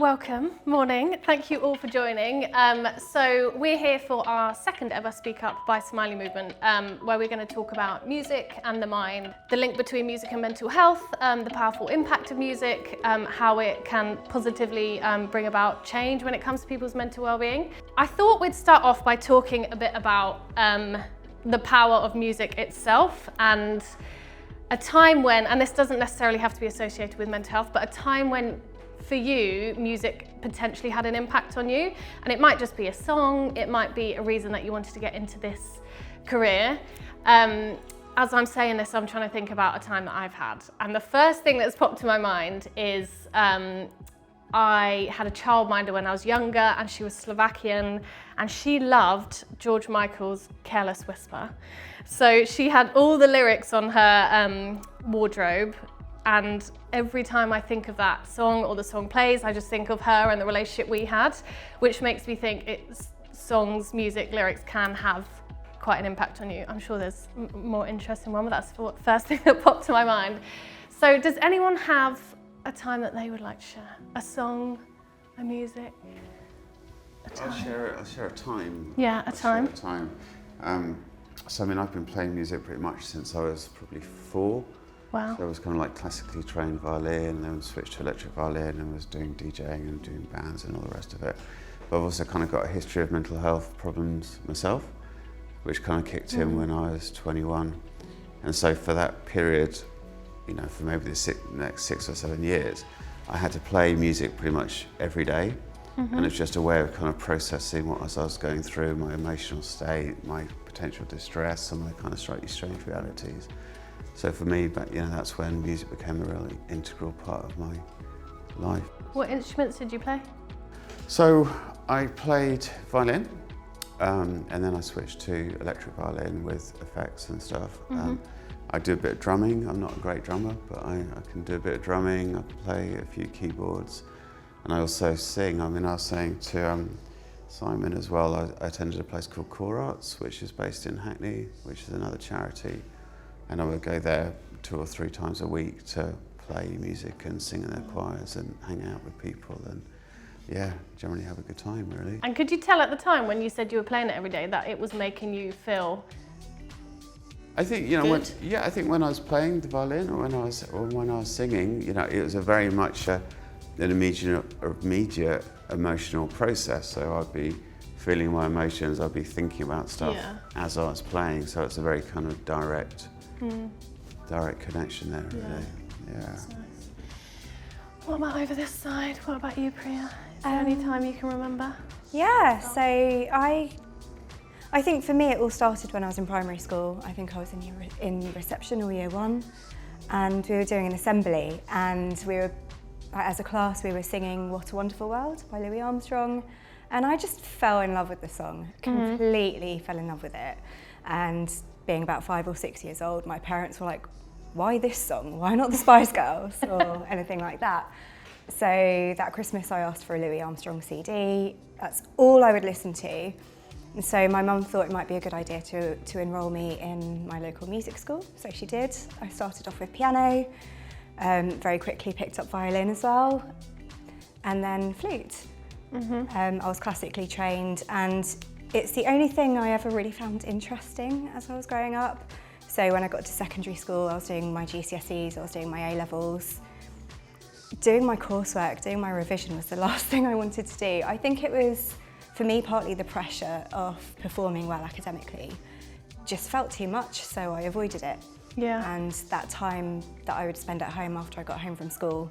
welcome, morning. Thank you all for joining. So we're here for our second ever Speak Up by Smiley Movement, where we're going to talk about music and the mind, the link between music and mental health, the powerful impact of music, how it can positively bring about change when it comes to people's mental well-being. I thought we'd start off by talking a bit about the power of music itself and a time when, and this doesn't necessarily have to be associated with mental health, but a time when for you, music potentially had an impact on you. And it might just be a song, it might be a reason that you wanted to get into this career. As I'm saying this, I'm trying to think about a time that I've had. And the first thing that's popped to my mind is I had a childminder when I was younger, and she was Slovakian, and she loved George Michael's Careless Whisper. So she had all the lyrics on her wardrobe, and every time I think of that song or the song plays, I just think of her and the relationship we had, which makes me think songs, music, lyrics can have quite an impact on you. I'm sure there's a more interesting one, but that's the first thing that popped to my mind. So does anyone have a time that they would like to share? A song, a music, a time? I'll share a time. Yeah, a time. So I mean, I've been playing music pretty much since I was probably 4. Wow. So I was kind of like classically trained violin, and then switched to electric violin and was doing DJing and doing bands and all the rest of it. But I've also kind of got a history of mental health problems myself, which kind of kicked in when I was 21. And so for that period, you know, for maybe the next 6 or 7 years, I had to play music pretty much every day. And it's just a way of kind of processing what I was going through, my emotional state, my potential distress, some of the kind of slightly strange realities. So for me, that's when music became a really integral part of my life. What instruments did you play? So I played violin, and then I switched to electric violin with effects and stuff. I do a bit of drumming. I'm not a great drummer, but I can do a bit of drumming. I can play a few keyboards, and I also sing. I mean, I was saying to Simon as well, I attended a place called Core Arts, which is based in Hackney, which is another charity. And I would go there 2 or 3 times a week to play music and sing in their choirs and hang out with people and, generally have a good time, really. And could you tell at the time when you said you were playing it every day that it was making you I think, I think when I was playing the violin or when I was singing, it was a very much an immediate emotional process. So I'd be feeling my emotions, I'd be thinking about stuff as I was playing. So it's a very kind of direct connection there, really. Yeah. That's nice. What about over this side? What about you, Priya? Is there any time you can remember? Yeah, so I think for me it all started when I was in primary school. I think I was in reception or year 1, and we were doing an assembly, and we were, as a class, we were singing What a Wonderful World by Louis Armstrong, and I just fell in love with the song, completely fell in love with it. And being about 5 or 6 years old, my parents were like, why this song? Why not the Spice Girls or anything like that? So that Christmas I asked for a Louis Armstrong CD. That's all I would listen to. And so my mum thought it might be a good idea to enrol me in my local music school. So she did. I started off with piano, very quickly picked up violin as well, and then flute. I was classically trained, and it's the only thing I ever really found interesting as I was growing up. So when I got to secondary school, I was doing my GCSEs, I was doing my A-levels. Doing my coursework, doing my revision was the last thing I wanted to do. I think it was, for me, partly the pressure of performing well academically just felt too much, so I avoided it. Yeah. And that time that I would spend at home after I got home from school,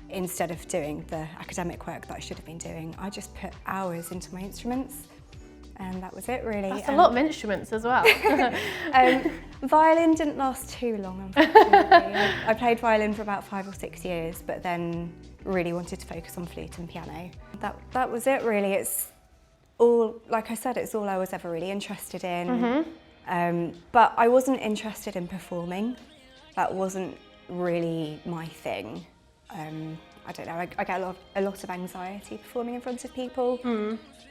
instead of doing the academic work that I should have been doing, I just put hours into my instruments. And that was it, really. That's a lot of instruments as well. Violin didn't last too long, unfortunately. I played violin for about 5 or 6 years, but then really wanted to focus on flute and piano. That was it, really. It's all, like I said, it's all I was ever really interested in. But I wasn't interested in performing. That wasn't really my thing. I don't know, I get a lot of anxiety performing in front of people.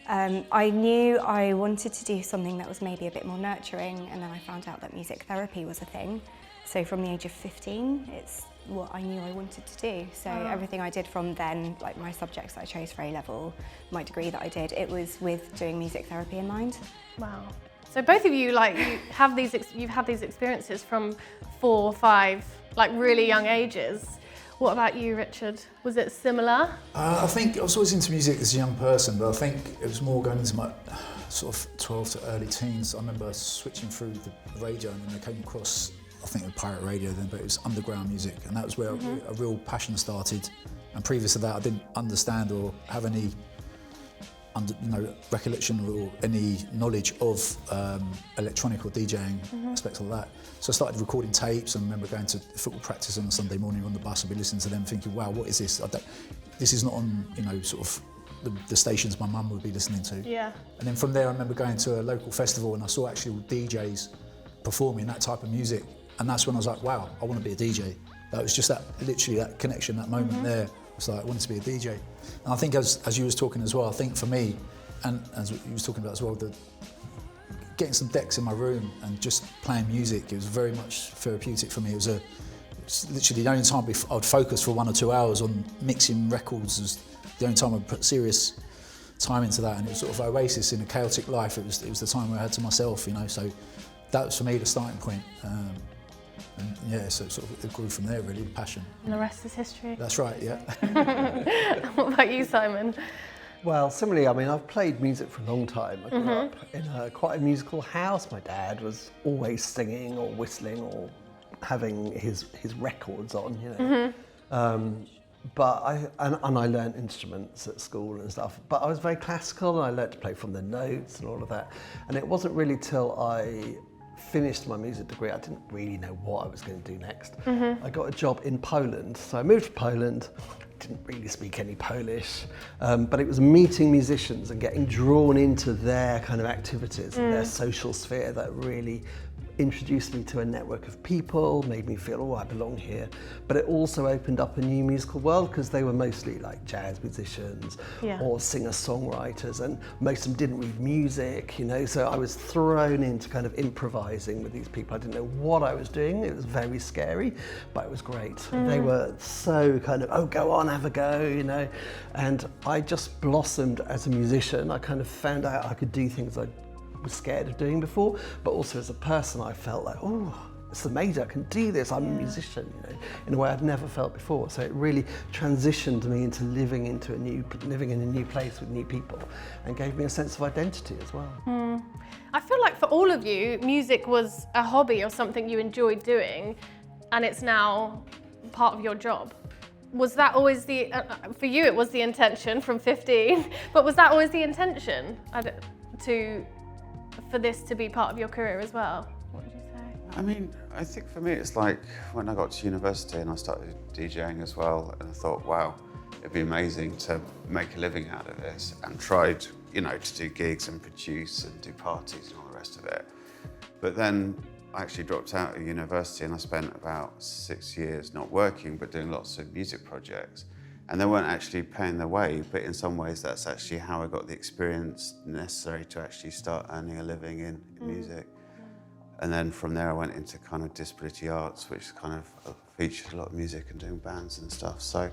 I knew I wanted to do something that was maybe a bit more nurturing, and then I found out that music therapy was a thing. So from the age of 15, it's what I knew I wanted to do. So everything I did from then, like my subjects that I chose for A-level, my degree that I did, it was with doing music therapy in mind. Wow. So both of you, like, you've had these experiences from 4, 5, like really young ages. What about you, Richard? Was it similar? I think I was always into music as a young person, but I think it was more going into my sort of 12 to early teens. I remember switching through the radio and then I came across, I think it was pirate radio then, but it was underground music, and that was where a real passion started. And previous to that, I didn't understand or have any recollection or any knowledge of electronic or DJing aspects of that. So I started recording tapes, and I remember going to football practice on a Sunday morning on the bus. I'd be listening to them thinking, wow, what is this? This is not on, sort of the stations my mum would be listening to. Yeah. And then from there, I remember going to a local festival and I saw actual DJs performing that type of music. And that's when I was like, wow, I want to be a DJ. That was just literally that connection, that moment there. It's like, I wanted to be a DJ. And I think as you was talking as well, I think for me, and as you was talking about as well, getting some decks in my room and just playing music, it was very much therapeutic for me. It was literally the only time I'd focus for 1 or 2 hours on mixing records. It was the only time I'd put serious time into that, and it was sort of oasis in a chaotic life. It was the time I had to myself, so that was for me the starting point. And yeah, so it grew from there, really, the passion. And the rest is history. That's right, yeah. What about you, Simon? Well, similarly, I mean, I've played music for a long time. I grew up in quite a musical house. My dad was always singing or whistling or having his records on, But I learned instruments at school and stuff. But I was very classical, and I learned to play from the notes and all of that. And it wasn't really till I finished my music degree, I didn't really know what I was going to do next. I got a job in Poland, so I moved to Poland. Didn't really speak any Polish, but it was meeting musicians and getting drawn into their kind of activities and their social sphere that really introduced me to a network of people, made me feel, oh, I belong here. But it also opened up a new musical world, because they were mostly like jazz musicians or singer-songwriters, and most of them didn't read music, so I was thrown into kind of improvising with these people. I didn't know what I was doing. It was very scary, but it was great. They were so kind of, oh, go on, have a go, and I just blossomed as a musician. I kind of found out I could do things I was scared of doing before, but also as a person I felt like, oh, it's amazing, I can do this, I'm a musician, in a way I'd never felt before. So it really transitioned me into living in a new place with new people, and gave me a sense of identity as well. I feel like for all of you, music was a hobby or something you enjoyed doing, and it's now part of your job. Was that always for you it was the intention from 15, but was that always the intention for this to be part of your career as well? What would you say? I mean, I think for me it's like when I got to university and I started DJing as well, and I thought, wow, it'd be amazing to make a living out of this, and tried, to do gigs and produce and do parties and all the rest of it. But then I actually dropped out of university and I spent about 6 years not working, but doing lots of music projects. And they weren't actually paying their way, but in some ways that's actually how I got the experience necessary to actually start earning a living in music. And then from there I went into kind of disability arts, which kind of featured a lot of music and doing bands and stuff. So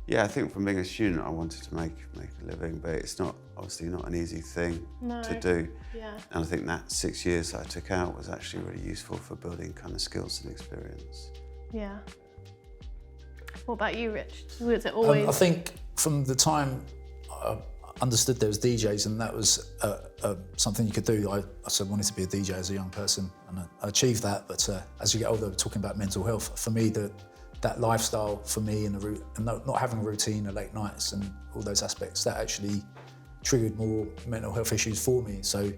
yeah, I think from being a student I wanted to make a living, but it's obviously not an easy thing to do. Yeah. And I think that 6 years that I took out was actually really useful for building kind of skills and experience. Yeah. What about you, Rich? Was it always? I think from the time I understood there was DJs, and that was something you could do. I wanted to be a DJ as a young person, and I achieved that. But as you get older, we're talking about mental health. For me, that lifestyle for me and not having a routine, the late nights and all those aspects, that actually triggered more mental health issues for me. So,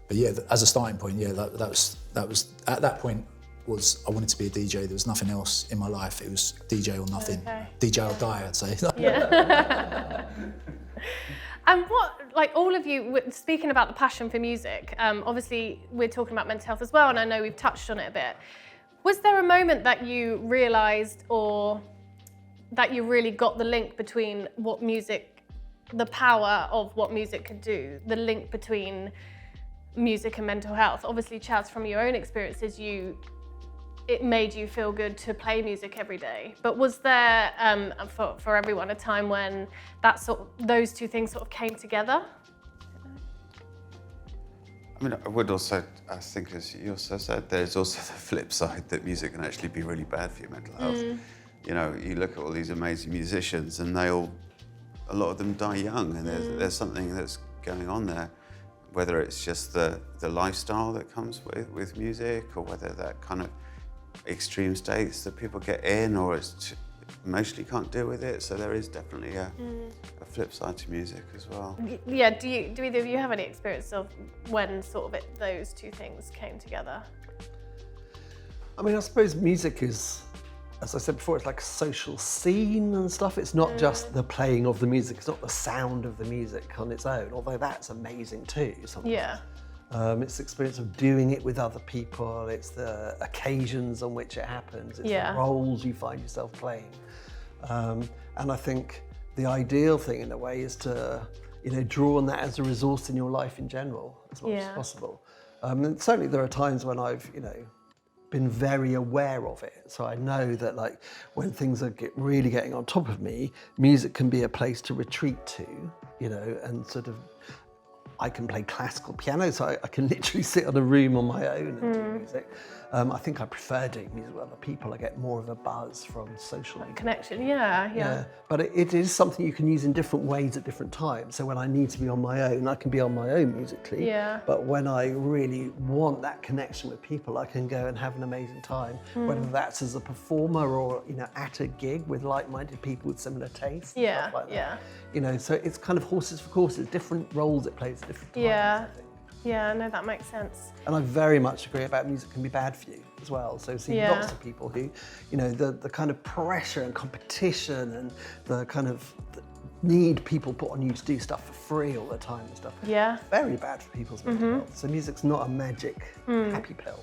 but yeah, as a starting point, yeah, that was at that point. I wanted to be a DJ. There was nothing else in my life. It was DJ or nothing. Okay. DJ or die, I'd say. Yeah. And all of you, speaking about the passion for music, obviously we're talking about mental health as well, and I know we've touched on it a bit. Was there a moment that you realised, or that you really got the link between the power of what music could do, the link between music and mental health? Obviously, Chaz, from your own experiences, it made you feel good to play music every day. But was there, for everyone, a time when those two things sort of came together? I mean, I would also, I think, as you also said, there's also the flip side that music can actually be really bad for your mental health. You know, you look at all these amazing musicians and a lot of them die young, and there's something that's going on there, whether it's just the lifestyle that comes with music, or whether that kind of extreme states that people get in, or it's emotionally can't deal with it. So there is definitely a flip side to music as well. Yeah, do either of you have any experience of when sort of those two things came together? I mean, I suppose music is, as I said before, it's like a social scene and stuff. It's not just the playing of the music, it's not the sound of the music on its own, although that's amazing too sometimes. Yeah. It's the experience of doing it with other people, it's the occasions on which it happens, it's the roles you find yourself playing. And I think the ideal thing in a way is to, you know, draw on that as a resource in your life in general as much as possible. And certainly there are times when I've, you know, been very aware of it. So I know that, like, when things are really getting on top of me, music can be a place to retreat to, you know, and sort of, I can play classical piano, so I can literally sit in a room on my own and do music. I think I prefer doing music with other people. I get more of a buzz from social connection. Yeah. But it is something you can use in different ways at different times. So when I need to be on my own, I can be on my own musically. Yeah. But when I really want that connection with people, I can go and have an amazing time, whether that's as a performer or, you know, at a gig with like-minded people with similar tastes. And stuff like that. You know, so it's kind of horses for courses, different roles it plays at different times. I think. Yeah, no, that makes sense. And I very much agree about music can be bad for you as well. So see lots of people who, you know, the kind of pressure and competition and the kind of need people put on you to do stuff for free all the time and stuff. Yeah. Very bad for people's mental health. So music's not a magic happy pill.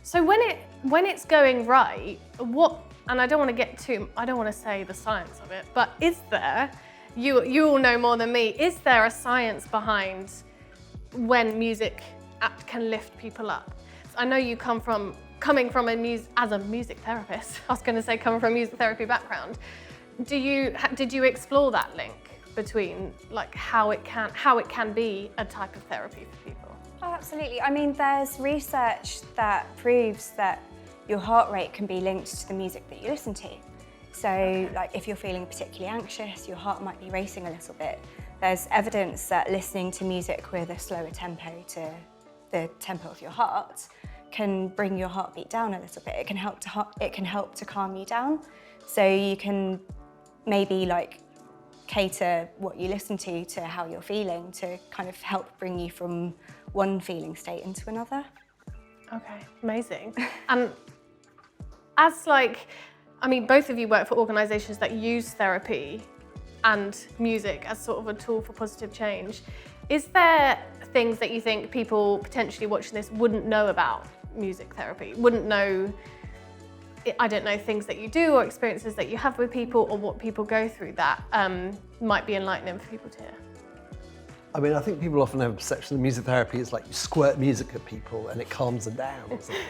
So when it's going right, and I don't want to say the science of it, but is there, you all know more than me, is there a science behind when music can lift people up? So I know you coming from as a music therapist. I was going to say coming from a music therapy background. Did you explore that link between, like, how it can be a type of therapy for people? Oh, absolutely. I mean, there's research that proves that your heart rate can be linked to the music that you listen to. So, like, if you're feeling particularly anxious, your heart might be racing a little bit. There's evidence that listening to music with a slower tempo to the tempo of your heart can bring your heartbeat down a little bit. It can help to calm you down. So you can maybe, like, cater what you listen to how you're feeling to kind of help bring you from one feeling state into another. Okay, amazing. And as, like, I mean, both of you work for organisations that use therapy and music as sort of a tool for positive change. Is there things that you think people potentially watching this wouldn't know about music therapy? Wouldn't know, I don't know, things that you do or experiences that you have with people or what people go through that might be enlightening for people to hear? I mean, I think people often have a perception of music therapy is like you squirt music at people and it calms them down or something,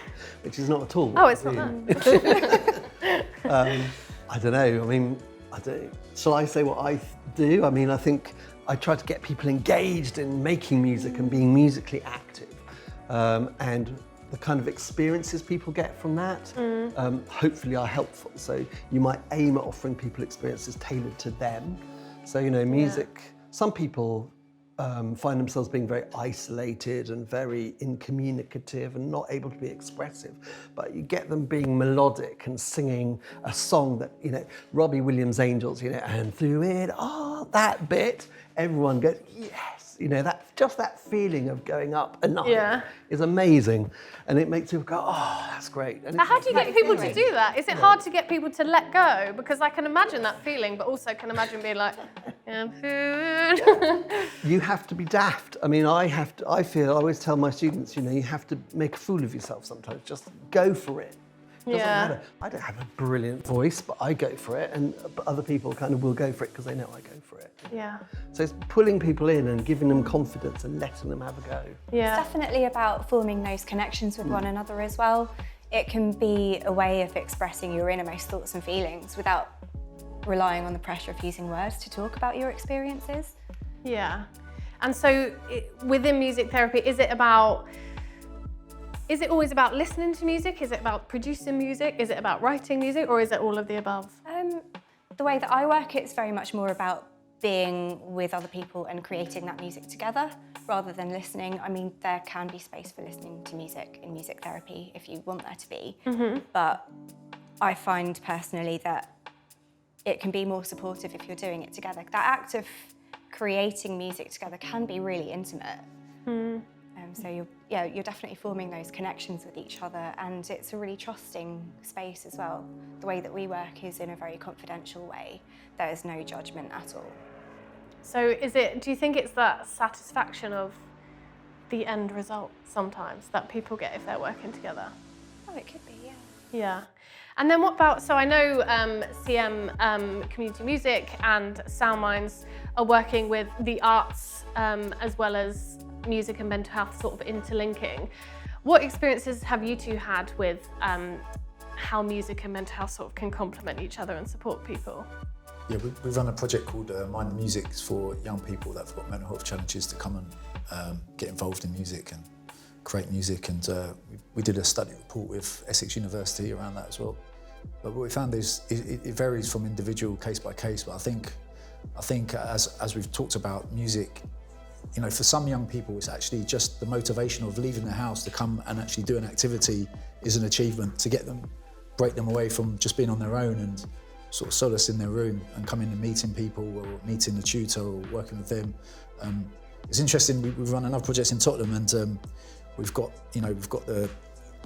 which is not at all. Oh, it's not that. I don't know. I mean, shall I say what I do? I mean, I think I try to get people engaged in making music and being musically active. And the kind of experiences people get from that hopefully are helpful. So you might aim at offering people experiences tailored to them. So, you know, music, some people find themselves being very isolated and very incommunicative and not able to be expressive. But you get them being melodic and singing a song that, you know, Robbie Williams' Angels, you know, and through it, that bit, everyone goes, yes. You know, that feeling of going up a night is amazing. And it makes people go, oh, that's great. And how do you get people to do that? Is it hard to get people to let go? Because I can imagine that feeling, but also can imagine being like, you have to be daft. I mean, I always tell my students, you know, you have to make a fool of yourself sometimes. Just go for it. Doesn't matter. I don't have a brilliant voice, but I go for it, and other people kind of will go for it because they know I go for it. Yeah. So it's pulling people in and giving them confidence and letting them have a go. Yeah. It's definitely about forming those connections with one another as well. it can be a way of expressing your innermost thoughts and feelings without relying on the pressure of using words to talk about your experiences. Yeah. And so within music therapy, is it always about listening to music? Is it about producing music? Is it about writing music, or is it all of the above? The way that I work, it's very much more about being with other people and creating that music together rather than listening. I mean, there can be space for listening to music in music therapy if you want there to be, but I find personally that it can be more supportive if you're doing it together. That act of creating music together can be really intimate. So you're definitely forming those connections with each other, and it's a really trusting space as well. The way that we work is in a very confidential way. There is no judgment at all. So do you think it's that satisfaction of the end result sometimes that people get if they're working together? Oh, it could be, yeah. Yeah. And then what about, so I know CM Community Music and Soundminds are working with the arts as well as music and mental health sort of interlinking. What experiences have you two had with how music and mental health sort of can complement each other and support people? Yeah, we've run a project called Mind the Music for young people that have got mental health challenges to come and get involved in music and create music, and we did a study report with Essex University around that as well. But what we found is it varies from individual case by case, but I think as we've talked about music, you know, for some young people it's actually just the motivation of leaving the house to come and actually do an activity is an achievement to get them, break them away from just being on their own and sort of solace in their room and coming and meeting people or meeting the tutor or working with them. It's interesting, we've run another project in Tottenham, and we've got the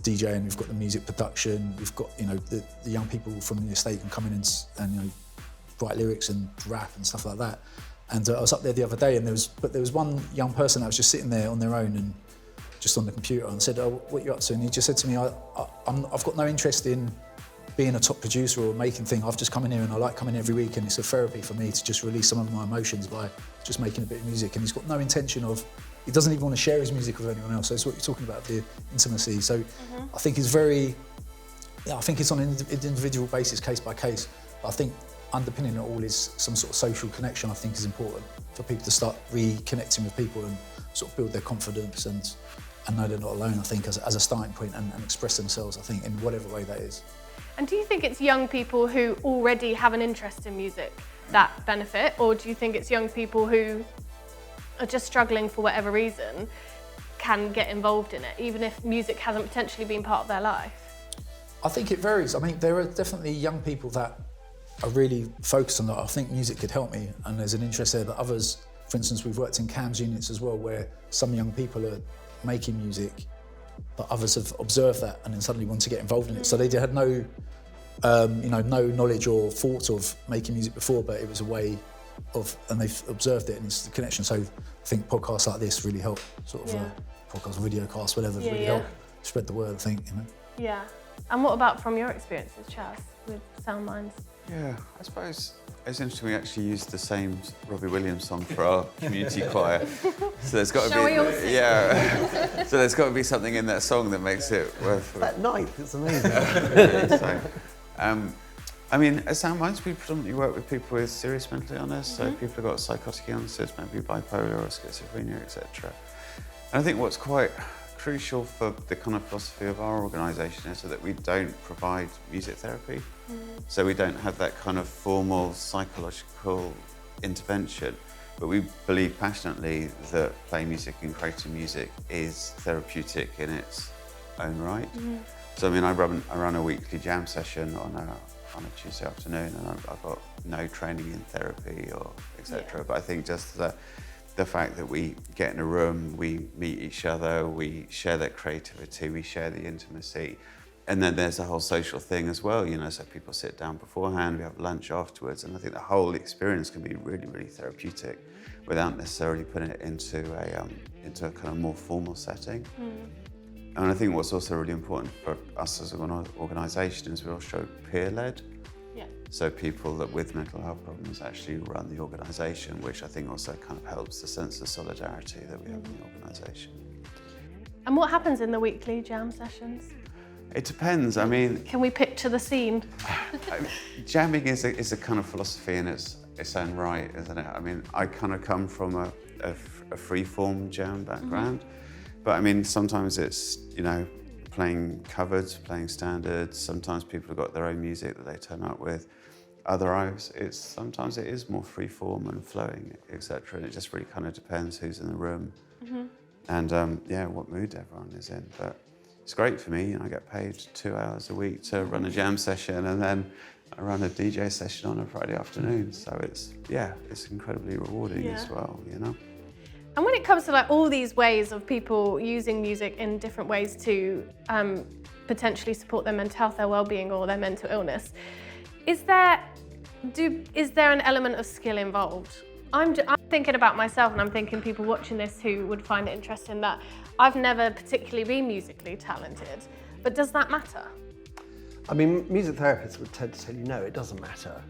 DJ and we've got the music production, we've got, you know, the young people from the estate can come in and you know, write lyrics and rap and stuff like that. And I was up there the other day, and there was one young person that was just sitting there on their own and just on the computer, and said, "Oh, what are you up to?" And he just said to me, "I've got no interest in being a top producer or making things. I've just come in here and I like coming every week, and it's a therapy for me to just release some of my emotions by just making a bit of music." And he's got no intention of, he doesn't even want to share his music with anyone else. So it's what you're talking about, the intimacy. So I think it's I think it's on an individual basis, case by case. But I think underpinning it all is some sort of social connection. I think is important for people to start reconnecting with people and sort of build their confidence and know they're not alone, I think, as a starting point, and express themselves, I think, in whatever way that is. And do you think it's young people who already have an interest in music that benefit, or do you think it's young people who are just struggling for whatever reason can get involved in it, even if music hasn't potentially been part of their life? I think it varies. I mean, there are definitely young people that are really focused on that. I think music could help me, and there's an interest there. But others, for instance, we've worked in CAMS units as well, where some young people are making music, but others have observed that and then suddenly want to get involved in it. So they had no knowledge or thought of making music before, but it was a way of, and they've observed it, and it's the connection. So I think podcasts like this really help, sort of podcast, video cast, whatever, really help spread the word, I think, you know. Yeah. And what about from your experiences, Chaz, with Soundminds? Yeah, I suppose it's interesting, we actually used the same Robbie Williams song for our community choir. So there's got to Shall be, we all sing? yeah. So there's got to be something in that song that makes it worth. At night, it's amazing. So, I mean, at Soundminds, we predominantly work with people with serious mental illness, so people who've got psychotic illnesses, maybe bipolar or schizophrenia, etc. And I think what's quite crucial for the kind of philosophy of our organisation is that we don't provide music therapy. So we don't have that kind of formal psychological intervention, but we believe passionately that playing music and creating music is therapeutic in its own right. So I mean, I run a weekly jam session on a Tuesday afternoon, and I've got no training in therapy or etc. But I think just the fact that we get in a room, we meet each other, we share that creativity, we share the intimacy, and then there's a whole social thing as well, you know, so people sit down beforehand, we have lunch afterwards, and I think the whole experience can be really, really therapeutic without necessarily putting it into a kind of more formal setting. And I think what's also really important for us as an organisation is we're also peer-led. So people that with mental health problems actually run the organisation, which I think also kind of helps the sense of solidarity that we have in the organisation. And what happens in the weekly jam sessions? It depends. I mean, Can we picture the scene? jamming is a kind of philosophy in its own right, isn't it? I mean, I kind of come from a free-form jam background, but I mean, sometimes it's, you know, playing covers, playing standards. Sometimes people have got their own music that they turn up with. Otherwise, sometimes it is more free-form and flowing, etc. And it just really kind of depends who's in the room and yeah, what mood everyone is in. But it's great for me. You know, I get paid 2 hours a week to run a jam session, and then I run a DJ session on a Friday afternoon. So it's incredibly rewarding as well, you know. And when it comes to like all these ways of people using music in different ways to potentially support their mental health, their well-being, or their mental illness, is there an element of skill involved? I'm thinking about myself, and I'm thinking people watching this who would find it interesting that I've never particularly been musically talented, but does that matter? I mean, music therapists would tend to tell you, no, it doesn't matter.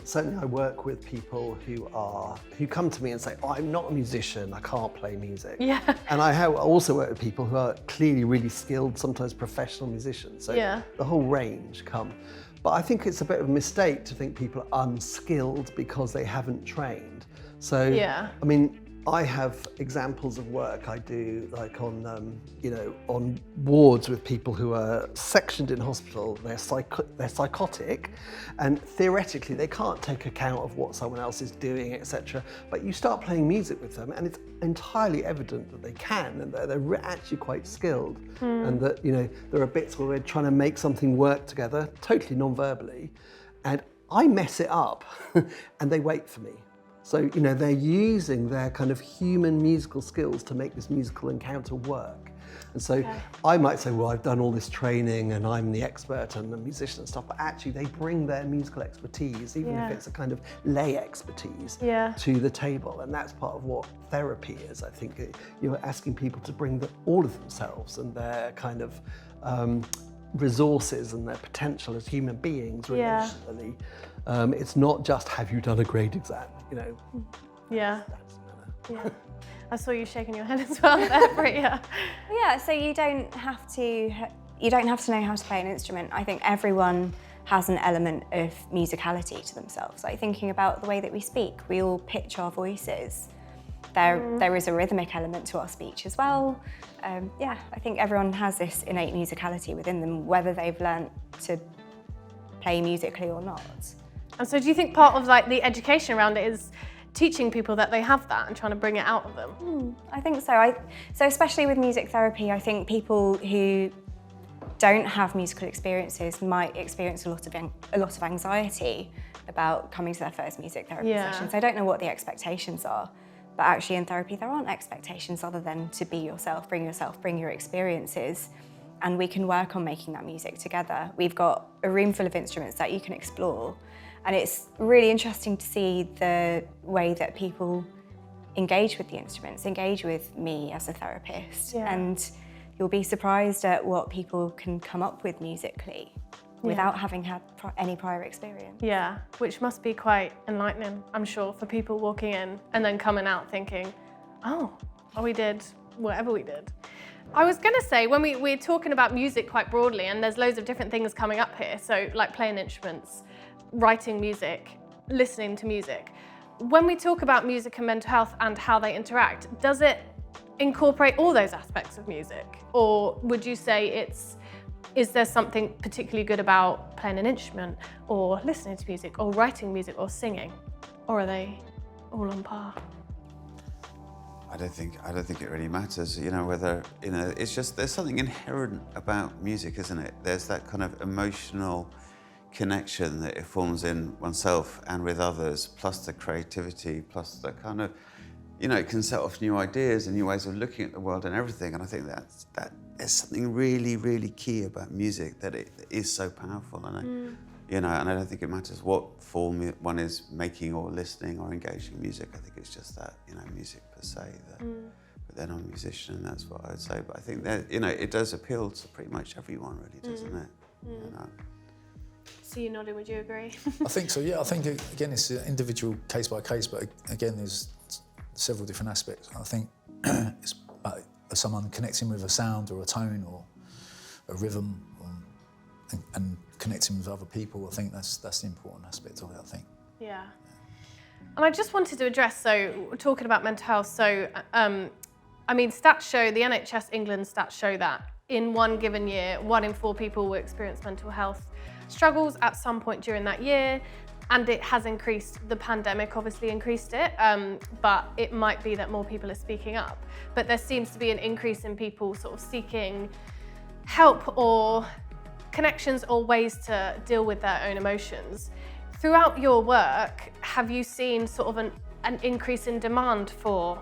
Certainly I work with people who come to me and say, oh, I'm not a musician, I can't play music. Yeah. And I also work with people who are clearly really skilled, sometimes professional musicians. So the whole range come. But I think it's a bit of a mistake to think people are unskilled because they haven't trained. So, I mean, I have examples of work I do, like on, you know, on wards with people who are sectioned in hospital. They're psychotic, and theoretically they can't take account of what someone else is doing, etc. But you start playing music with them, and it's entirely evident that they can, and that they're actually quite skilled, and that, you know, there are bits where we're trying to make something work together, totally non-verbally, and I mess it up, and they wait for me. So, you know, they're using their kind of human musical skills to make this musical encounter work. And so I might say, well, I've done all this training and I'm the expert and the musician and stuff, but actually they bring their musical expertise, even if it's a kind of lay expertise, to the table. And that's part of what therapy is. I think you're asking people to bring all of themselves and their kind of resources and their potential as human beings relationally. It's not just, have you done a grade exam, you know? Yeah. I saw you shaking your head as well there, Priya. Yeah, so you don't have to know how to play an instrument. I think everyone has an element of musicality to themselves. Like thinking about the way that we speak, we all pitch our voices. There is a rhythmic element to our speech as well. Yeah, I think everyone has this innate musicality within them, whether they've learnt to play musically or not. And so do you think part of like the education around it is teaching people that they have that and trying to bring it out of them? I think so. So especially with music therapy, I think people who don't have musical experiences might experience a lot of anxiety about coming to their first music therapy sessions. They don't know what the expectations are. But actually in therapy, there aren't expectations other than to be yourself, bring your experiences, and we can work on making that music together. We've got a room full of instruments that you can explore, and it's really interesting to see the way that people engage with the instruments, engage with me as a therapist, and you'll be surprised at what people can come up with musically without having had any prior experience. Yeah, which must be quite enlightening, I'm sure, for people walking in and then coming out thinking, oh, we did whatever we did. I was gonna say, when we're talking about music quite broadly, and there's loads of different things coming up here, so like playing instruments, writing music, listening to music. When we talk about music and mental health and how they interact, does it incorporate all those aspects of music? Or would you say is there something particularly good about playing an instrument or listening to music or writing music or singing? Or are they all on par? I don't think it really matters, you know, whether, you know, it's just, there's something inherent about music, isn't it? There's that kind of emotional connection that it forms in oneself and with others, plus the creativity, plus the kind of, you know, it can set off new ideas and new ways of looking at the world and everything. And I think that there's something really, really key about music, that it is so powerful. And you know, and I don't think it matters what form one is making or listening or engaging music. I think it's just that, you know, music per se. But then I'm a musician, and that's what I would say. But I think that, you know, it does appeal to pretty much everyone, really, doesn't it? You know? So you nodding, would you agree? I think so, yeah. I think, again, it's an individual case by case, but again, there's several different aspects. I think it's about someone connecting with a sound or a tone or a rhythm and connecting with other people. I think that's the important aspect of it, I think. Yeah. And I just wanted to address, so we're talking about mental health, so I mean, stats show, the NHS England stats show that in one given year, 1 in 4 people will experience mental health struggles at some point during that year, and it has increased. The pandemic obviously increased it, but it might be that more people are speaking up. But there seems to be an increase in people sort of seeking help or connections or ways to deal with their own emotions. Throughout your work, have you seen sort of an increase in demand for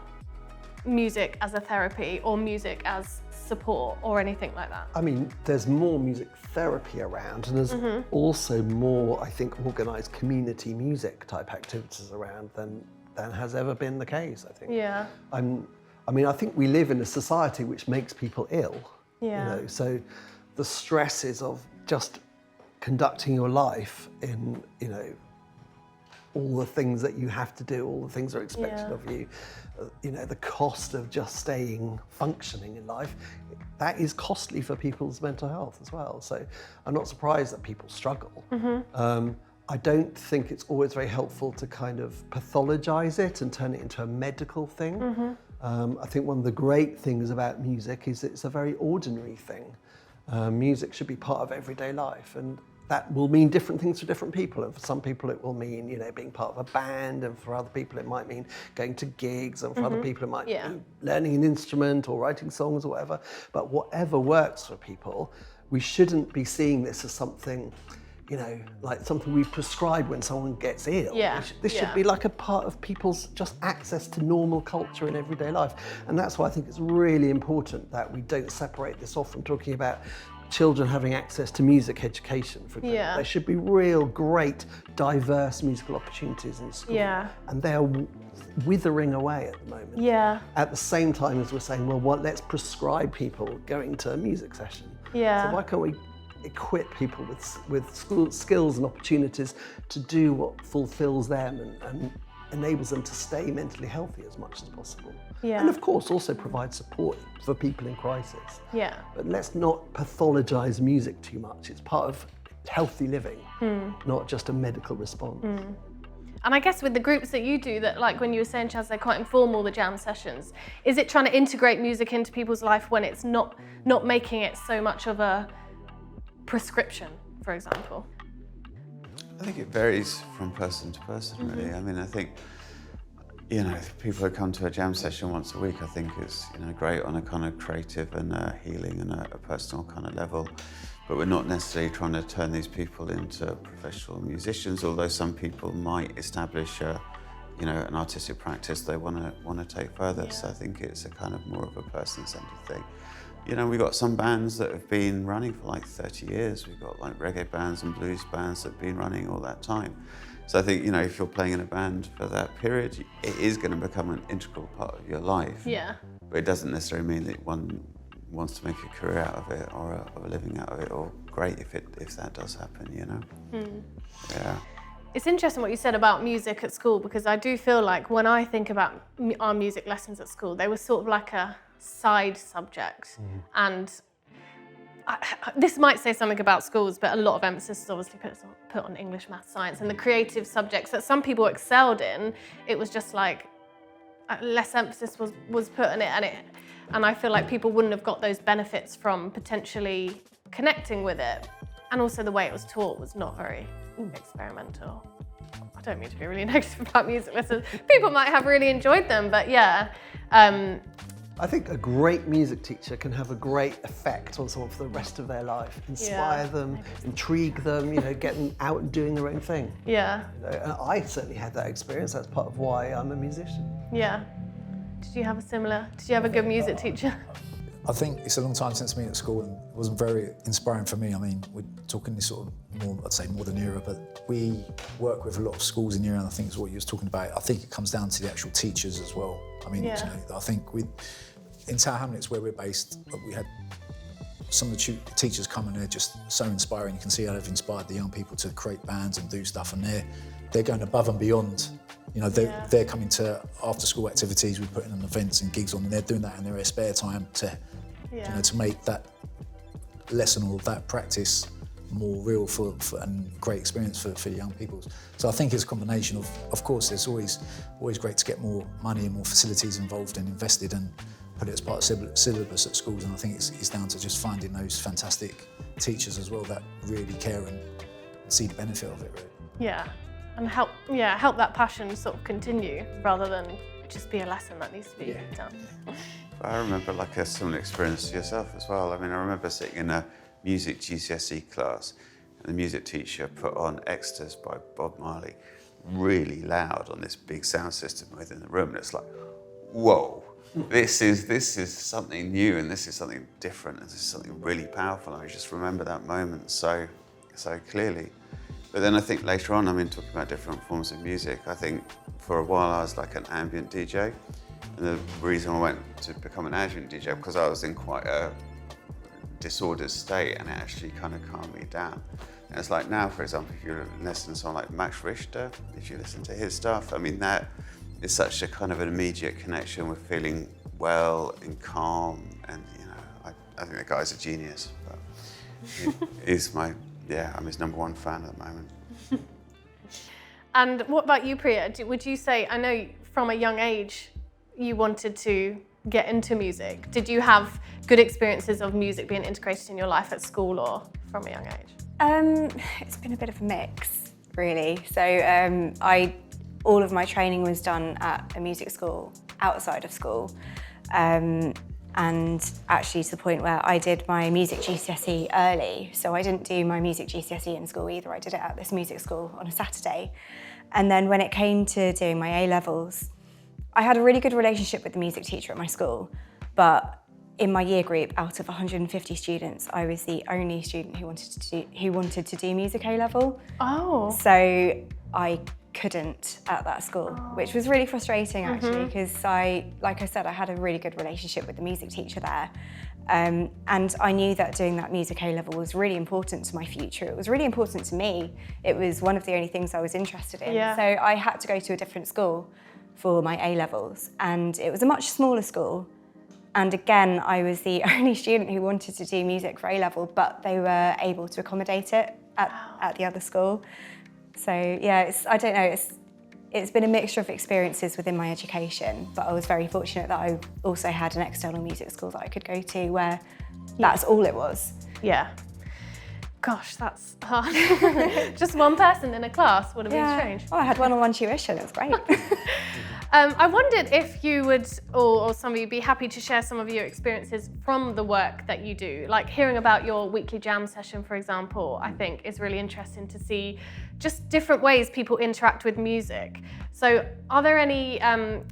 music as a therapy or music as support or anything like that? I mean, there's more music therapy around, and there's also more, I think, organised community music type activities around than has ever been the case, I think. Yeah. I mean, I think we live in a society which makes people ill. Yeah. You know, so the stresses of just conducting your life in, you know, all the things that you have to do, all the things that are expected of you, you know, the cost of just staying functioning in life, that is costly for people's mental health as well. So I'm not surprised that people struggle. I don't think it's always very helpful to kind of pathologize it and turn it into a medical thing. I think one of the great things about music is it's a very ordinary thing. Music should be part of everyday life, and that will mean different things for different people. And for some people it will mean, you know, being part of a band, and for other people it might mean going to gigs, and for other people it might mean learning an instrument or writing songs or whatever. But whatever works for people, we shouldn't be seeing this as something, you know, like something we prescribe when someone gets ill. Yeah. This should be like a part of people's just access to normal culture in everyday life. And that's why I think it's really important that we don't separate this off from talking about children having access to music education, for example. Yeah. There should be real great, diverse musical opportunities in school. Yeah. And they're withering away at the moment. Yeah. At the same time as we're saying, well, let's prescribe people going to a music session. Yeah. So why can't we equip people with school skills and opportunities to do what fulfills them and enables them to stay mentally healthy as much as possible. Yeah. And of course also provide support for people in crisis. Yeah. But let's not pathologize music too much. It's part of healthy living, not just a medical response. And I guess with the groups that you do, that like when you were saying, Chaz, they're quite informal, the jam sessions, is it trying to integrate music into people's life when it's not making it so much of a prescription, for example? I think it varies from person to person, really. I mean, I think, you know, people who come to a jam session once a week, I think is, you know, great on a kind of creative and healing and a personal kind of level. But we're not necessarily trying to turn these people into professional musicians, although some people might establish you know, an artistic practice they want to take further. Yeah. So I think it's a kind of more of a person-centered thing. You know, we've got some bands that have been running for like 30 years. We've got like reggae bands and blues bands that have been running all that time. So I think, you know, if you're playing in a band for that period, it is going to become an integral part of your life. Yeah. But it doesn't necessarily mean that one wants to make a career out of it or a living out of it, or great if that does happen, you know? Yeah. It's interesting what you said about music at school, because I do feel like when I think about our music lessons at school, they were sort of like a side subject. And this might say something about schools, but a lot of emphasis is obviously put on English, maths, science, and the creative subjects that some people excelled in. It was just like less emphasis was put on it, and I feel like people wouldn't have got those benefits from potentially connecting with it. And also the way it was taught was not very experimental. I don't mean to be really negative about music lessons. People might have really enjoyed them, but yeah. I think a great music teacher can have a great effect on someone for the rest of their life. Inspire them, intrigue them, you know, get them out and doing their own thing. Yeah. You know, and I certainly had that experience. That's part of why I'm a musician. Yeah. Did you have a good music teacher? I think it's a long time since me at school, and it wasn't very inspiring for me. I mean, we're talking this sort of more, I'd say, modern era, but we work with a lot of schools in here, and I think it's what you was talking about. I think it comes down to the actual teachers as well. I mean, you know, I think in Tower Hamlets, where we're based, we had some of the teachers come and they're just so inspiring. You can see how they've inspired the young people to create bands and do stuff, and they're going above and beyond. You know, they're coming to after-school activities. We're putting on events and gigs on, and they're doing that in their spare time to, you know, to make that lesson or that practice more real and great experience for the young people. So I think it's a combination of course, it's always great to get more money and more facilities involved and invested and put it as part of syllabus at schools. And I think it's down to just finding those fantastic teachers as well that really care and see the benefit of it, really. Yeah, and help that passion sort of continue rather than just be a lesson that needs to be done. I remember like a similar experience to yourself as well. I mean, I remember sitting in a music GCSE class and the music teacher put on Extras by Bob Marley really loud on this big sound system within the room, and it's like, whoa, this is something new and this is something different and this is something really powerful. And I just remember that moment so clearly. But then I think later on, I mean, talking about different forms of music, I think for a while I was like an ambient DJ. And the reason I went to become an ambient DJ because I was in quite a disordered state and it actually kind of calmed me down. And it's like now, for example, if you listen to someone like Max Richter, if you listen to his stuff, I mean, that is such a kind of an immediate connection with feeling well and calm. And, you know, I think the guy's a genius, but he's I'm his #1 fan at the moment. And what about you, Priya? Would you say, I know from a young age, you wanted to get into music. Did you have good experiences of music being integrated in your life at school or from a young age? It's been a bit of a mix, really. So all of my training was done at a music school outside of school. And actually to the point where I did my music GCSE early. So I didn't do my music GCSE in school either. I did it at this music school on a Saturday. And then when it came to doing my A-levels, I had a really good relationship with the music teacher at my school, but in my year group, out of 150 students, I was the only student who wanted to do music A-level. Oh. So I couldn't at that school, which was really frustrating actually, because like I said, I had a really good relationship with the music teacher there. And I knew that doing that music A-level was really important to my future. It was really important to me. It was one of the only things I was interested in. Yeah. So I had to go to a different school for my A-levels, and it was a much smaller school. And again, I was the only student who wanted to do music for A-level, but they were able to accommodate it at the other school. So yeah, I don't know, it's been a mixture of experiences within my education, but I was very fortunate that I also had an external music school that I could go to where that's all it was. Yeah. Gosh, that's hard. Just one person in a class would have been strange. Oh, I had one-on-one tuition, it was great. I wondered if you would, or some of you, be happy to share some of your experiences from the work that you do. Like hearing about your weekly jam session, for example, I think is really interesting to see just different ways people interact with music. So are there any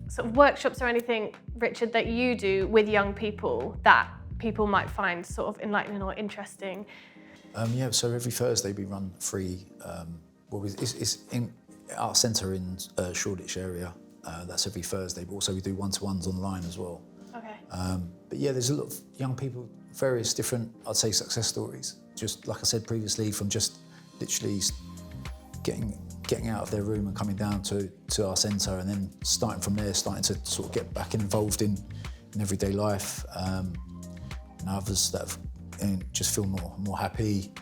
sort of workshops or anything, Richard, that you do with young people that people might find sort of enlightening or interesting? So every Thursday we run free, it's in our centre in Shoreditch area. That's every Thursday, but also we do one-to-ones online as well. Okay. But yeah, there's a lot of young people, various different, I'd say, success stories. Just like I said previously, from just literally getting out of their room and coming down to our centre, and then starting from there, starting to sort of get back involved in everyday life. And others that have, just feel more happy.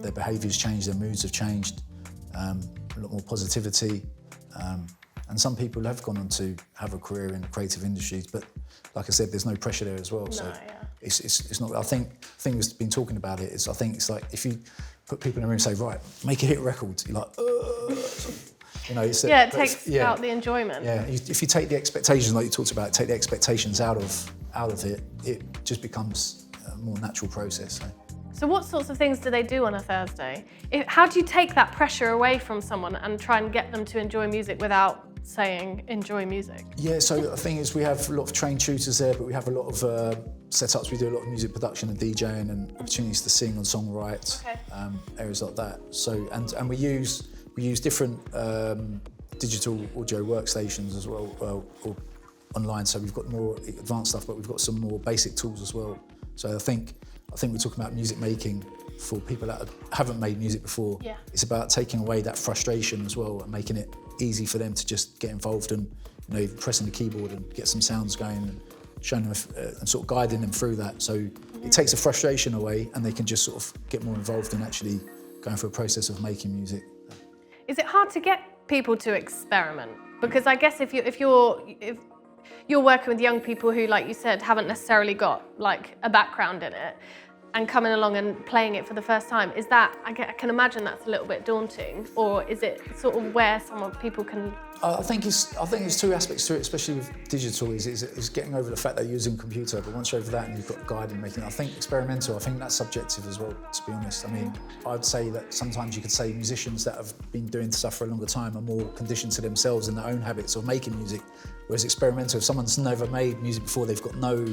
Their behaviours changed, their moods have changed. A lot more positivity. And some people have gone on to have a career in the creative industries, but like I said, there's no pressure there as well. It's not. I think the thing we've been talking about it is, I think it's like if you put people in a room and say, right, make a hit record, you're like, it takes out the enjoyment. Yeah, if you take the expectations, like you talked about, take the expectations out of it, it just becomes a more natural process. So what sorts of things do they do on a Thursday? How do you take that pressure away from someone and try and get them to enjoy music without saying enjoy music? Yeah, so the thing is, we have a lot of trained tutors there, but we have a lot of setups. We do a lot of music production and DJing and opportunities to sing and songwrite, areas like that. So and we use different digital audio workstations as well, or online. So we've got more advanced stuff, but we've got some more basic tools as well. So I think we're talking about music making for people that haven't made music before. Yeah. It's about taking away that frustration as well and making it easy for them to just get involved and pressing the keyboard and get some sounds going showing them and sort of guiding them through that. So it takes the frustration away, and they can just sort of get more involved in actually going through a process of making music. Is it hard to get people to experiment? Because I guess if you're working with young people who, like you said, haven't necessarily got like a background in it, and coming along and playing it for the first time, is that, I can imagine that's a little bit daunting, or is it sort of where some people can? I think it's two aspects to it, especially with digital, is getting over the fact that you're using a computer, but once you're over that and you've got guide and making it, I think experimental, I think that's subjective as well, to be honest. I mean, I'd say that sometimes you could say musicians that have been doing stuff for a longer time are more conditioned to themselves and their own habits of making music, whereas experimental, if someone's never made music before, they've got no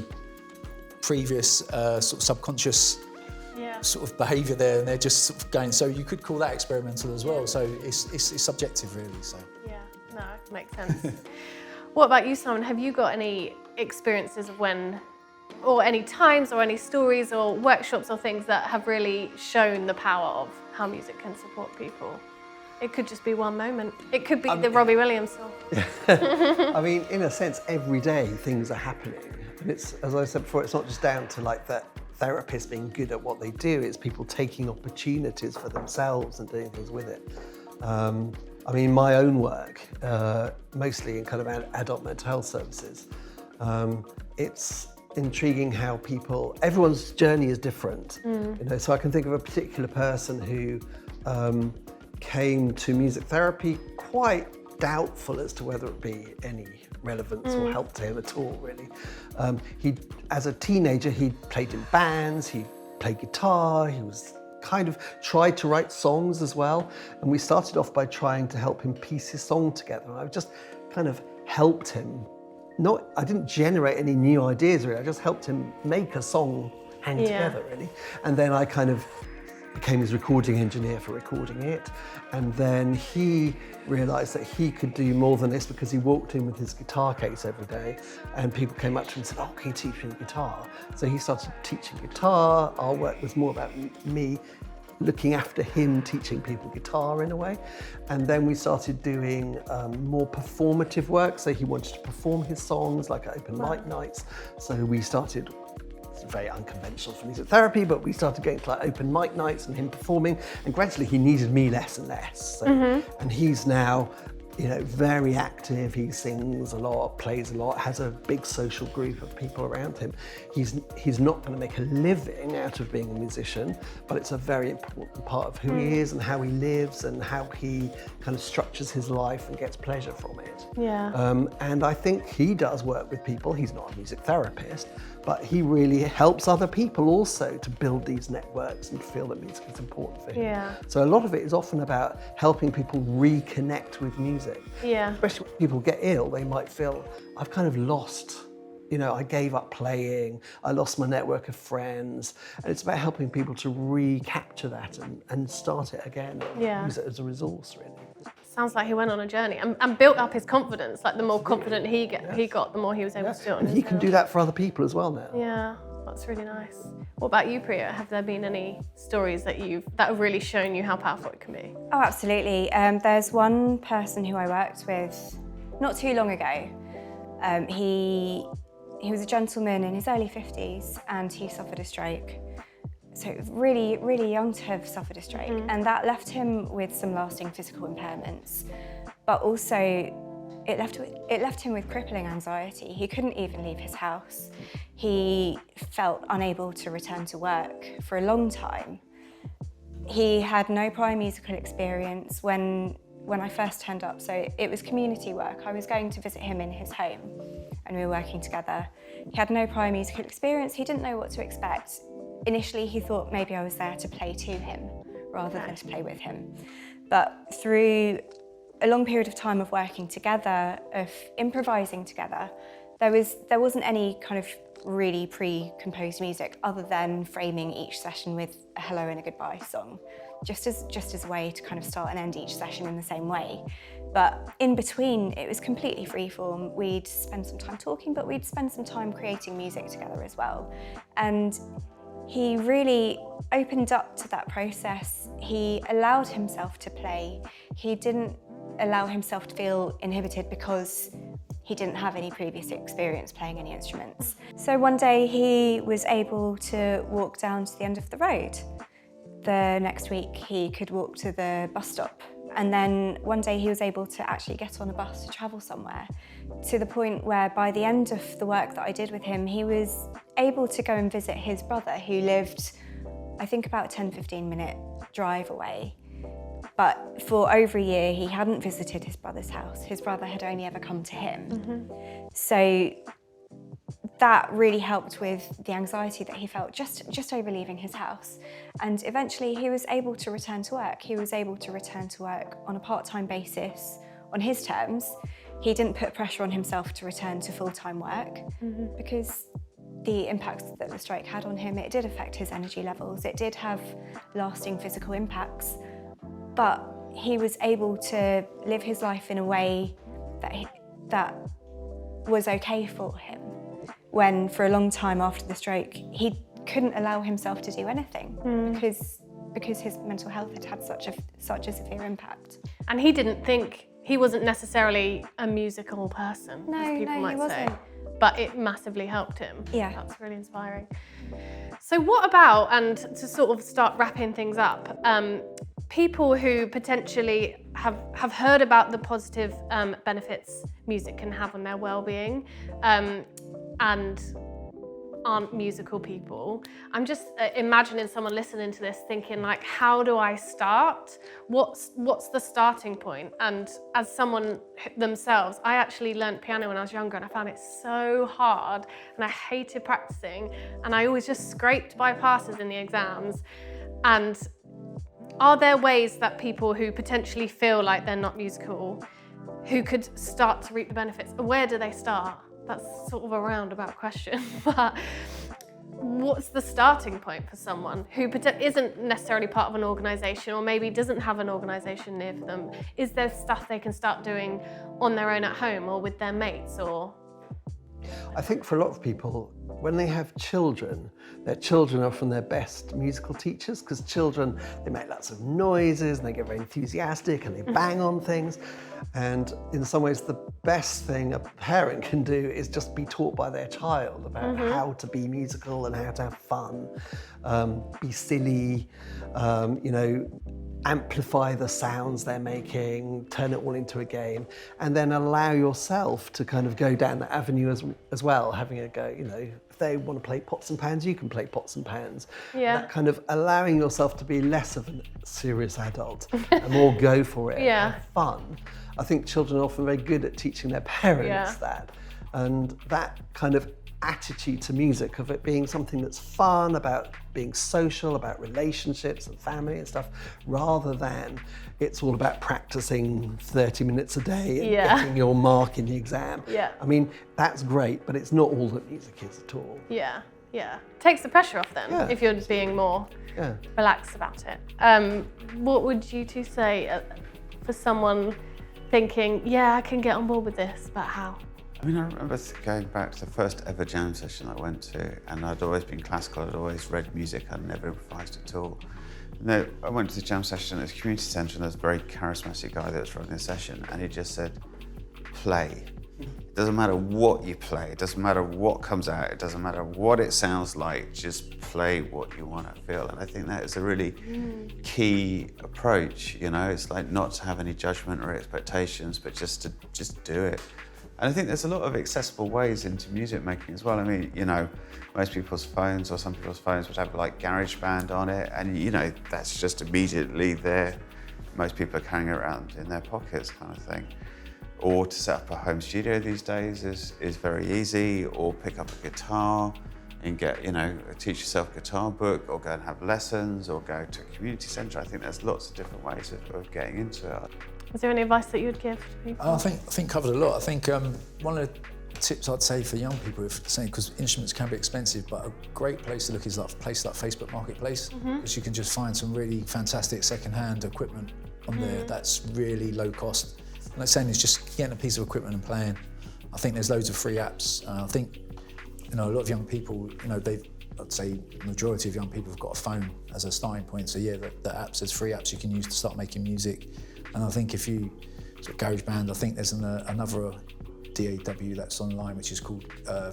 previous sort of subconscious sort of behaviour there, and they're just sort of going, so you could call that experimental as well, so it's subjective really. So Yeah, no, it makes sense. What about you, Simon? Have you got any experiences of when, or any times or any stories or workshops or things that have really shown the power of how music can support people? It could just be one moment. It could be the Robbie Williams song. I mean, in a sense, every day things are happening. And it's, as I said before, it's not just down to like that therapists being good at what they do, it's people taking opportunities for themselves and doing things with it. I mean, my own work, mostly in kind of adult mental health services, it's intriguing how everyone's journey is different. You know, so I can think of a particular person who came to music therapy quite doubtful as to whether it be any relevance or help to him at all, really. As a teenager, he played in bands, he played guitar, he was kind of tried to write songs as well. And we started off by trying to help him piece his song together. And I just kind of helped him. I didn't generate any new ideas, really. I just helped him make a song hang together, really. And then I kind of became his recording engineer for recording it. And then he realised that he could do more than this because he walked in with his guitar case every day and people came up to him and said, oh, can you teach me the guitar? So he started teaching guitar. Our work was more about me looking after him, teaching people guitar in a way. And then we started doing more performative work. So he wanted to perform his songs like at open mic nights. So we started, it's very unconventional for music therapy, but we started going to like open mic nights and him performing, and gradually he needed me less and less. So, and he's now, you know, very active. He sings a lot, plays a lot, has a big social group of people around him. He's not going to make a living out of being a musician, but it's a very important part of who he is and how he lives and how he kind of structures his life and gets pleasure from it. And I think he does work with people. He's not a music therapist, but he really helps other people also to build these networks and feel that music is important for him. So a lot of it is often about helping people reconnect with music. Especially when people get ill, they might feel, I've kind of lost, you know, I gave up playing, I lost my network of friends. And it's about helping people to recapture that and start it again and use it as a resource, really. Sounds like he went on a journey and built up his confidence. Like the more confident he got, the more he was able to do it on and his he can own. do that for other people as well now. Yeah, that's really nice. What about you, Priya? Have there been any stories that have really shown you how powerful it can be? Oh, absolutely. There's one person who I worked with not too long ago. He was a gentleman in his early 50s and he suffered a stroke. So really, really young to have suffered a stroke, and that left him with some lasting physical impairments. But also, it left him with crippling anxiety. He couldn't even leave his house. He felt unable to return to work for a long time. He had no prior musical experience when I first turned up. So it was community work. I was going to visit him in his home, and we were working together. He had no prior musical experience. He didn't know what to expect. Initially, he thought maybe I was there to play to him rather than to play with him. But through a long period of time of working together, of improvising together, there wasn't any kind of really pre-composed music other than framing each session with a hello and a goodbye song, just as a way to kind of start and end each session in the same way. But in between, it was completely freeform. We'd spend some time talking, but we'd spend some time creating music together as well. And he really opened up to that process. He allowed himself to play. He didn't allow himself to feel inhibited because He didn't have any previous experience playing any instruments. So one day he was able to walk down to the end of the road. The next week he could walk to the bus stop. And then one day he was able to actually get on a bus to travel somewhere, to the point where by the end of the work that I did with him, he was able to go and visit his brother, who lived, I think, about a 10-15 minute drive away. But for over a year, he hadn't visited his brother's house. His brother had only ever come to him. So that really helped with the anxiety that he felt just over leaving his house. And eventually he was able to return to work. He was able to return to work on a part-time basis on his terms. He didn't put pressure on himself to return to full-time work because the impacts that the stroke had on him, it did affect his energy levels. It did have lasting physical impacts. But he was able to live his life in a way that was okay for him. When for a long time after the stroke, he couldn't allow himself to do anything because his mental health had had such a severe impact. And he wasn't necessarily a musical person, as people might say, but it massively helped him. Yeah. That's really inspiring. So what about, and to sort of start wrapping things up, people who potentially have heard about the positive benefits music can have on their well-being, and aren't musical people. I'm just imagining someone listening to this thinking, like, how do I start? What's the starting point? And as someone themselves, I actually learnt piano when I was younger and I found it so hard and I hated practicing and I always just scraped by passes in the exams. And are there ways that people who potentially feel like they're not musical, who could start to reap the benefits? Where do they start? That's sort of a roundabout question, but what's the starting point for someone who isn't necessarily part of an organisation or maybe doesn't have an organisation near them? Is there stuff they can start doing on their own at home or with their mates? Or I think for a lot of people, when they have children, their children are often their best musical teachers, because children, they make lots of noises and they get very enthusiastic and they bang on things. And in some ways, the best thing a parent can do is just be taught by their child about how to be musical and how to have fun, be silly, amplify the sounds they're making, turn it all into a game, and then allow yourself to kind of go down that avenue as well, having a go, if they want to play pots and pans, you can play pots and pans. Yeah. That kind of allowing yourself to be less of a serious adult and more go for it, have fun. I think children are often very good at teaching their parents that. And that kind of attitude to music, of it being something that's fun, about being social, about relationships and family and stuff, rather than it's all about practicing 30 minutes a day and getting your mark in the exam. Yeah. I mean, that's great, but it's not all that music is at all. Yeah. Takes the pressure off then, if you're being more relaxed about it. What would you two say for someone thinking, I can get on board with this, but how? I mean, I remember going back to the first ever jam session I went to, and I'd always been classical, I'd always read music, I'd never improvised at all. No, I went to the jam session at the community centre, and there was a very charismatic guy that was running the session, and he just said, play. It doesn't matter what you play, it doesn't matter what comes out, it doesn't matter what it sounds like, just play what you want to feel. And I think that is a really key approach, it's like not to have any judgment or expectations, but just to do it. And I think there's a lot of accessible ways into music making as well. I mean, most people's phones or some people's phones would have like GarageBand on it, and that's just immediately there. Most people are carrying it around in their pockets, kind of thing. Or to set up a home studio these days is very easy, or pick up a guitar and get, teach yourself a guitar book, or go and have lessons, or go to a community centre. I think there's lots of different ways of getting into it. Is there any advice that you would give to people? I think covered a lot. I think one of the tips I'd say for young people, because instruments can be expensive, but a great place to look is like a place like Facebook Marketplace, because you can just find some really fantastic second-hand equipment on there that's really low cost. And like saying, it's just getting a piece of equipment and playing. I think there's loads of free apps. I think a lot of young people, I'd say the majority of young people have got a phone as a starting point. So the apps, there's free apps you can use to start making music. And I think if you GarageBand, I think there's another DAW that's online, which is called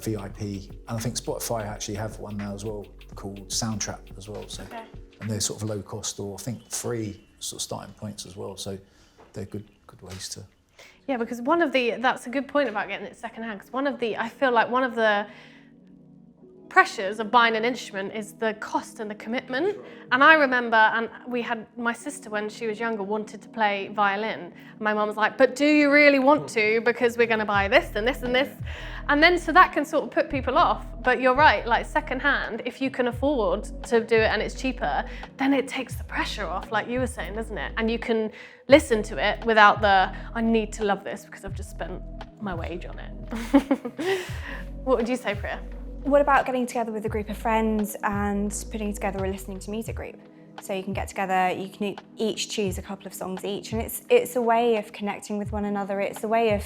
VIP. And I think Spotify actually have one now as well called Soundtrap as well. So, and they're sort of low cost or I think free sort of starting points as well. So they're good ways to. Yeah, because that's a good point about getting it secondhand. Because I feel like one of the pressures of buying an instrument is the cost and the commitment. And I remember, and we had my sister when she was younger wanted to play violin. My mum was like, but do you really want to? Because we're going to buy this and this and this. And then so that can sort of put people off. But you're right, like secondhand, if you can afford to do it and it's cheaper, then it takes the pressure off, like you were saying, doesn't it? And you can listen to it without I need to love this because I've just spent my wage on it. What would you say, Priya? What about getting together with a group of friends and putting together a listening to music group? So you can get together, you can each choose a couple of songs each, and it's a way of connecting with one another. It's a way of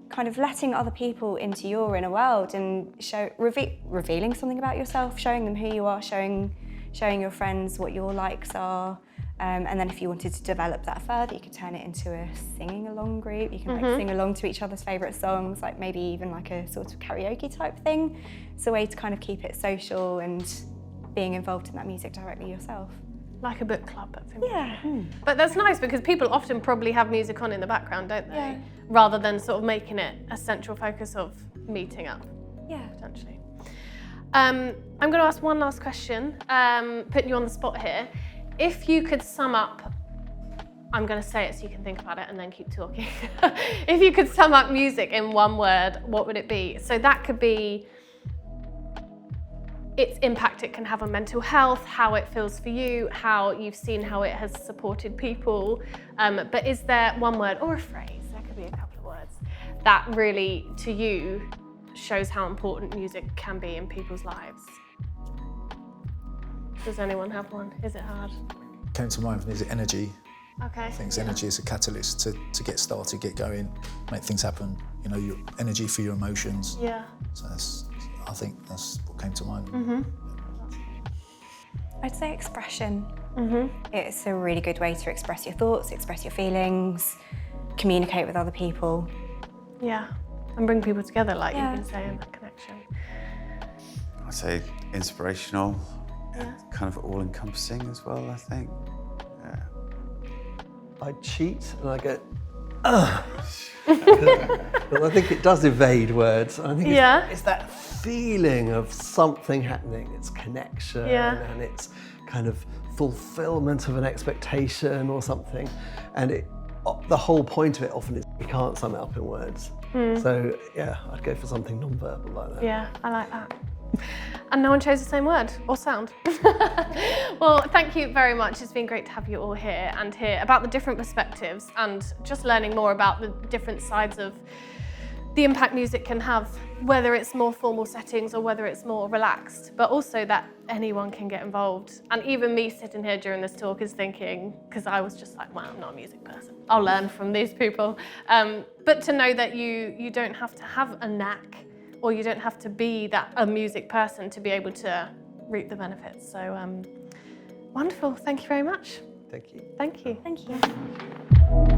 kind of letting other people into your inner world and revealing something about yourself, showing them who you are, showing your friends what your likes are. And then if you wanted to develop that further, you could turn it into a singing along group. You can like sing along to each other's favourite songs, like maybe even like a sort of karaoke type thing. It's a way to kind of keep it social and being involved in that music directly yourself. Like a book club, I think. Yeah. But that's nice because people often probably have music on in the background, don't they? Yeah. Rather than sort of making it a central focus of meeting up. Yeah. Potentially. I'm going to ask one last question, putting you on the spot here. If you could sum up, I'm going to say it so you can think about it and then keep talking. If you could sum up music in one word, what would it be? So that could be its impact it can have on mental health, how it feels for you, how you've seen how it has supported people. But is there one word or a phrase, there could be a couple of words, that really, to you, shows how important music can be in people's lives? Does anyone have one? Is it hard? Came to mind is it energy. Okay. I think energy is a catalyst to get started, get going, make things happen. You know, your energy for your emotions. Yeah. So I think that's what came to mind. I'd say expression. It's a really good way to express your thoughts, express your feelings, communicate with other people. Yeah. And bring people together, like you've been saying, that connection. I'd say inspirational. Kind of all-encompassing as well, I think. Yeah. I cheat and I go, but I think it does evade words. I think it's that feeling of something happening. It's connection and it's kind of fulfillment of an expectation or something. And the whole point of it often is you can't sum it up in words. So yeah, I'd go for something non-verbal like that. Yeah, I like that. And no one chose the same word or sound. Well, thank you very much. It's been great to have you all here and hear about the different perspectives and just learning more about the different sides of the impact music can have, whether it's more formal settings or whether it's more relaxed, but also that anyone can get involved. And even me sitting here during this talk is thinking, because I was just like, well, I'm not a music person. I'll learn from these people. But to know that you don't have to have a knack or you don't have to be a music person to be able to reap the benefits. So wonderful, thank you very much. Thank you. Thank you. Thank you.